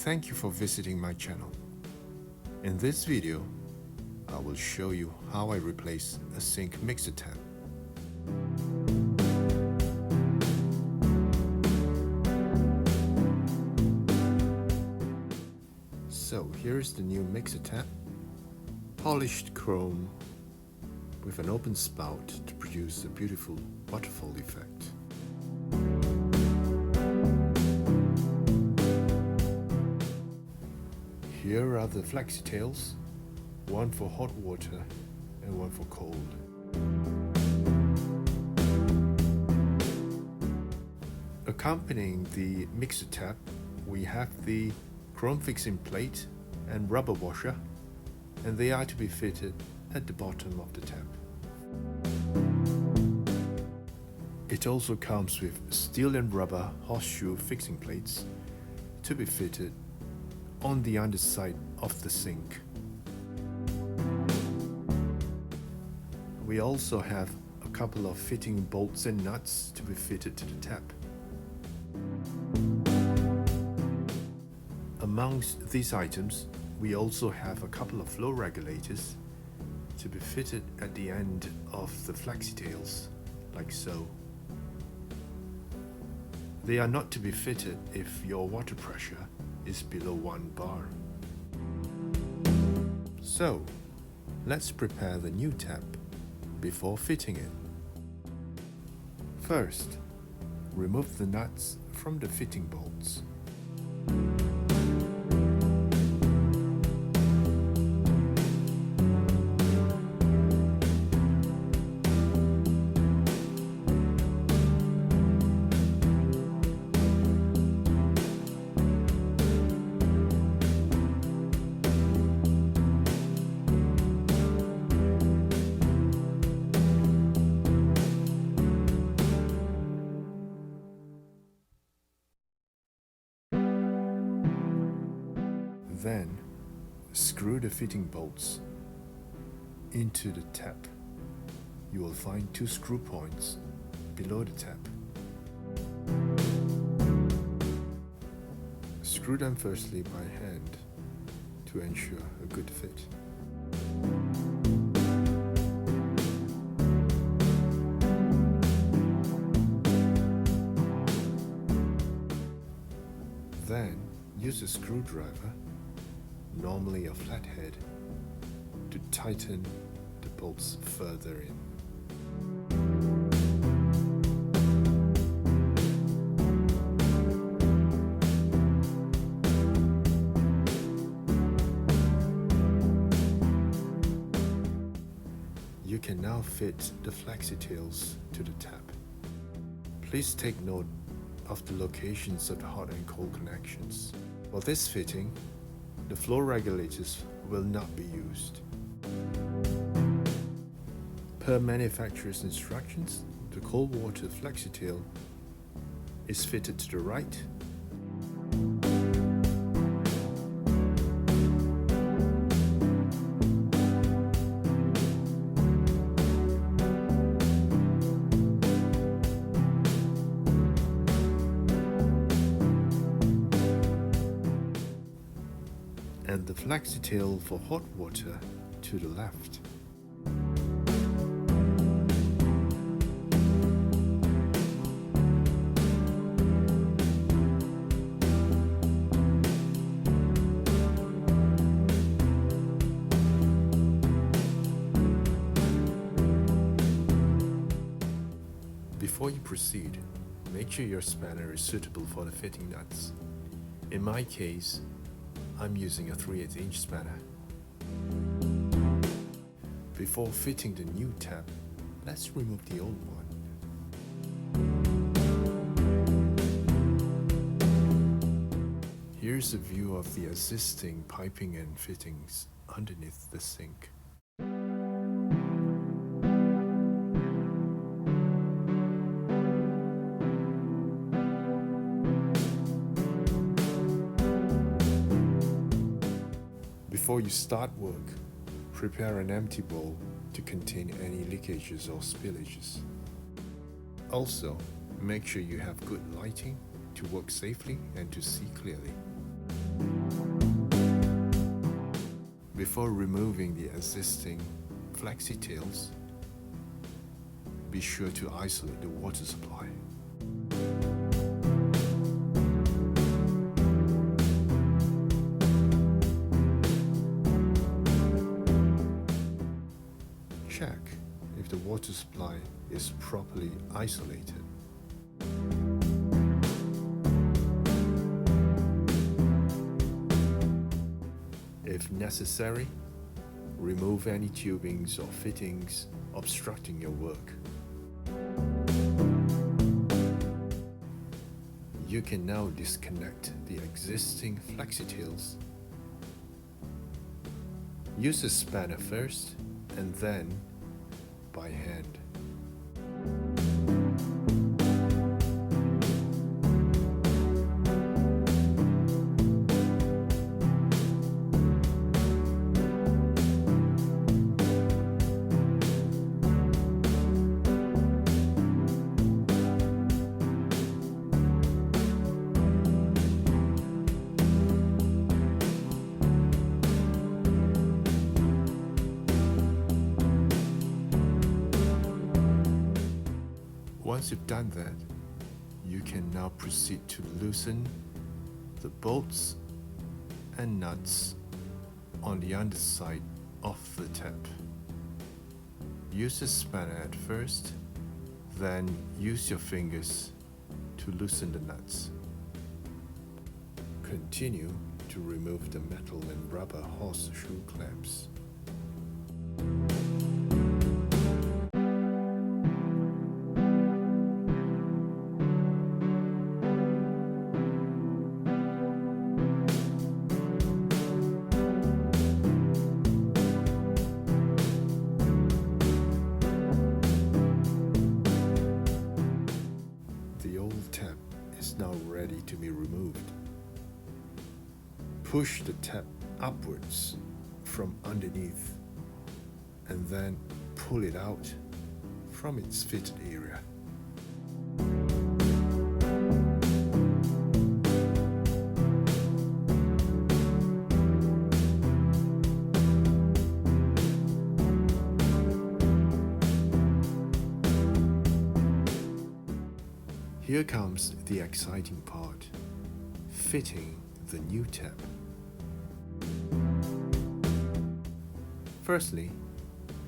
Thank you for visiting my channel. In this video, I will show you how I replace a sink mixer tab. So here is the new mixer tab, polished chrome with an open spout to produce a beautiful waterfall effect. Here are the flexi tails, one for hot water and one for cold. Accompanying the mixer tab, we have the chrome fixing plate and rubber washer, and they are to be fitted at the bottom of the tab. It also comes with steel and rubber horseshoe fixing plates to be fitted on the underside of the sink. We also have a couple of fitting bolts and nuts to be fitted to the tab. Amongst these items, we also have a couple of flow regulators to be fitted at the end of the flexi tails, like so. They are not to be fitted if your water pressure is below 1 bar. So, let's prepare the new tab before fitting it. First, remove the nuts from the fitting bolts. Then, screw the fitting bolts into the tab. You will find 2 screw points below the tab. Screw them firstly by hand to ensure a good fit. Then, use a screwdriver, normally a flathead, to tighten the bolts further in. You can now fit the flexi tails to the tab. Please take note of the locations of the hot and cold connections. For this fitting, the flow regulators will not be used. Per manufacturer's instructions, the cold water flexi tail is fitted to the right, and the flexi tail for hot water to the left. Before you proceed, make sure your spanner is suitable for the fitting nuts. In my case, I'm using a 3/8" spanner. Before fitting the new tab, let's remove the old one. Here's a view of the existing piping and fittings underneath the sink. Before you start work, prepare an empty bowl to contain any leakages or spillages. Also, make sure you have good lighting to work safely and to see clearly. Before removing the existing flexi tails, be sure to isolate the water supply. Check if the water supply is properly isolated. If necessary, remove any tubings or fittings obstructing your work. You can now disconnect the existing flexi-tails. Use a spanner first and then by hand. Once you've done that, you can now proceed to loosen the bolts and nuts on the underside of the tap. Use a spanner at first, then use your fingers to loosen the nuts. Continue to remove the metal and rubber horseshoe clamps. The old tap is now ready to be removed. Push the tap upwards from underneath and then pull it out from its fitted area. Here comes the exciting part, fitting the new tap. Firstly,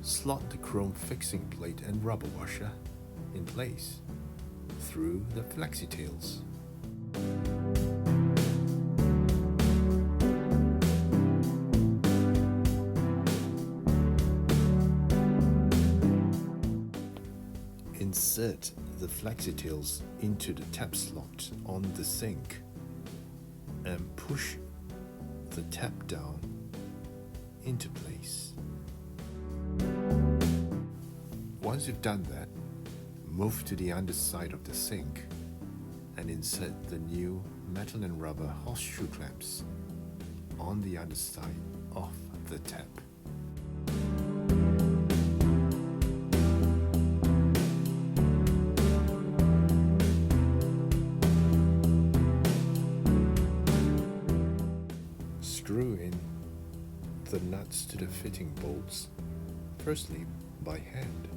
slot the chrome fixing plate and rubber washer in place through the flexi tails. Insert the flexi tails into the tap slot on the sink and push the tap down into place. Once you've done that, move to the underside of the sink and insert the new metal and rubber horseshoe clamps on the underside of the tap. Screw in the nuts to the fitting bolts, firstly by hand.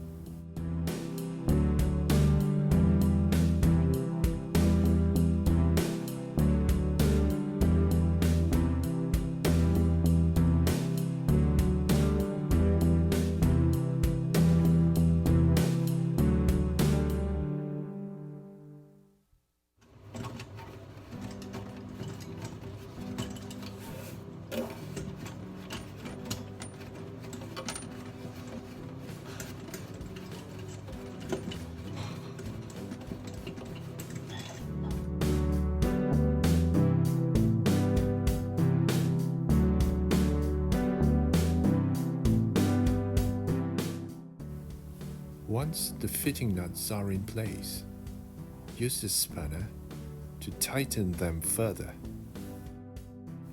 Once the fitting nuts are in place, use the spanner to tighten them further.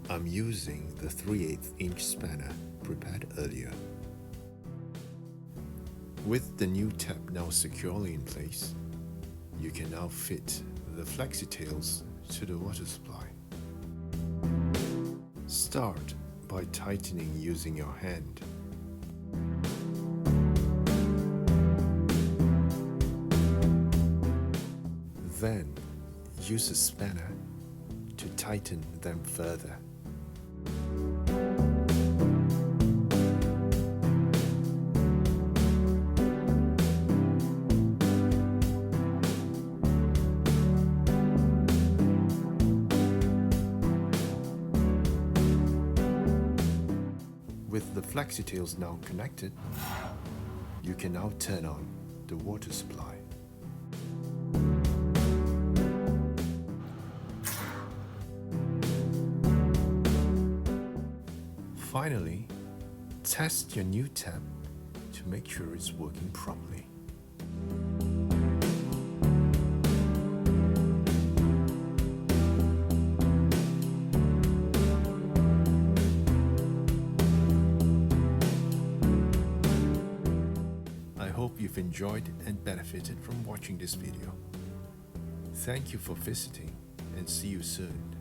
I'm using the 3/8 inch spanner prepared earlier. With the new tap now securely in place, you can now fit the flexi tails to the water supply. Start by tightening using your hand. Then, use a spanner to tighten them further. With the flexi-tails now connected, you can now turn on the water supply. Finally, test your new tap to make sure it's working properly. I hope you've enjoyed and benefited from watching this video. Thank you for visiting and see you soon.